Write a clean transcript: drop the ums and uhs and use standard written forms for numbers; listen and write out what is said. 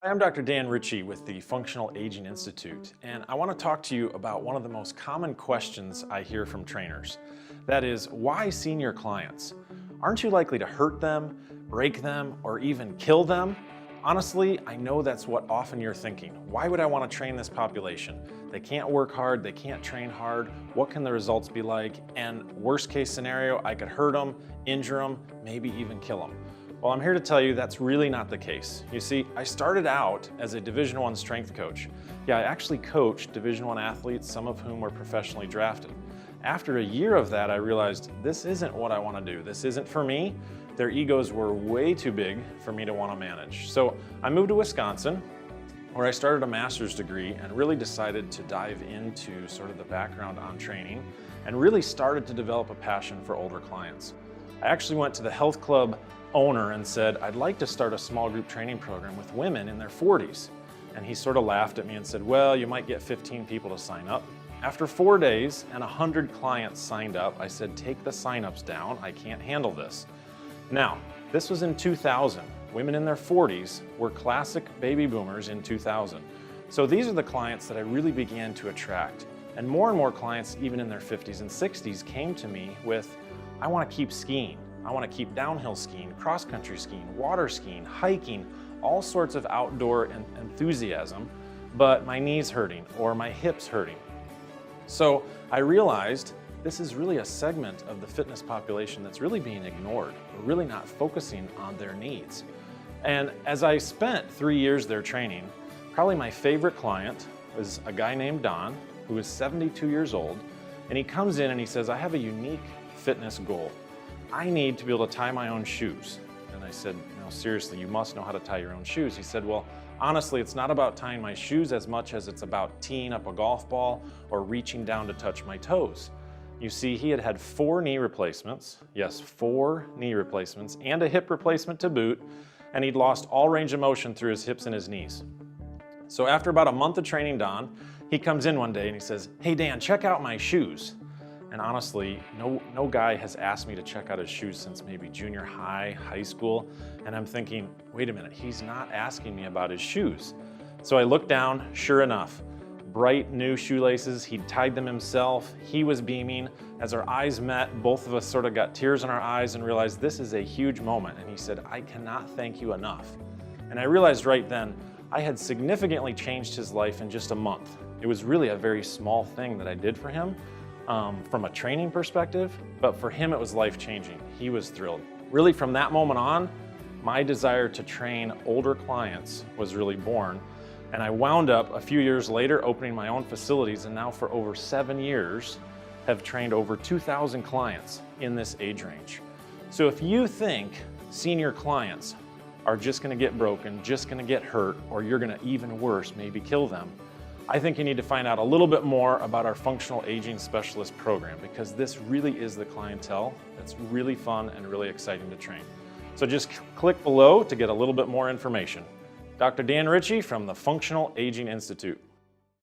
Hi, I'm Dr. Dan Ritchie with the Functional Aging Institute, and I want to talk to you about one of the most common questions I hear from trainers. That is, why senior clients? Aren't you likely to hurt them, break them, or even kill them? Honestly, I know that's what often you're thinking. Why would I want to train this population? They can't work hard, they can't train hard. What can the results be like? And worst case scenario, I could hurt them, injure them, maybe even kill them. Well, I'm here to tell you that's really not the case. You see, I started out as a Division I strength coach. Yeah, I actually coached Division I athletes, some of whom were professionally drafted. After a year of that, I realized this isn't what I want to do. This isn't for me. Their egos were way too big for me to want to manage. So I moved to Wisconsin, where I started a master's degree and really decided to dive into sort of the background on training and really started to develop a passion for older clients. I actually went to the health club owner and said, I'd like to start a small group training program with women in their 40s. And he sort of laughed at me and said, well, you might get 15 people to sign up. After 4 days and 100 clients signed up, I said, take the signups down. I can't handle this. Now, this was in 2000. Women in their 40s were classic baby boomers in 2000. So these are the clients that I really began to attract. And more clients, even in their 50s and 60s, came to me with, I want to keep skiing. I want to keep downhill skiing, cross-country skiing, water skiing, hiking, all sorts of outdoor enthusiasm, but my knee's hurting or my hip's hurting. So I realized this is really a segment of the fitness population that's really being ignored. We're really not focusing on their needs. And as I spent 3 years there training, probably my favorite client was a guy named Don, who is 72 years old, and he comes in and he says, I have a unique fitness goal. I need to be able to tie my own shoes. And I said, no, seriously, you must know how to tie your own shoes. He said, well, honestly, it's not about tying my shoes as much as it's about teeing up a golf ball or reaching down to touch my toes. You see, he had had 4 knee replacements, yes, 4 knee replacements, and a hip replacement to boot, and he'd lost all range of motion through his hips and his knees. So after about a month of training Don, he comes in one day and he says, hey Dan, check out my shoes. And honestly, no guy has asked me to check out his shoes since maybe junior high, high school. And I'm thinking, wait a minute, he's not asking me about his shoes. So I looked down, sure enough, bright new shoelaces. He'd tied them himself. He was beaming. As our eyes met, both of us sort of got tears in our eyes and realized this is a huge moment. And he said, I cannot thank you enough. And I realized right then, I had significantly changed his life in just a month. It was really a very small thing that I did for him. From a training perspective, but for him it was life-changing. He was thrilled. Really from that moment on, my desire to train older clients was really born, and I wound up a few years later opening my own facilities, and now for over 7 years have trained over 2,000 clients in this age range. So if you think senior clients are just going to get broken, just going to get hurt, or you're going to, even worse, maybe kill them, I think you need to find out a little bit more about our Functional Aging Specialist program, because this really is the clientele that's really fun and really exciting to train. So just click below to get a little bit more information. Dr. Dan Ritchie from the Functional Aging Institute.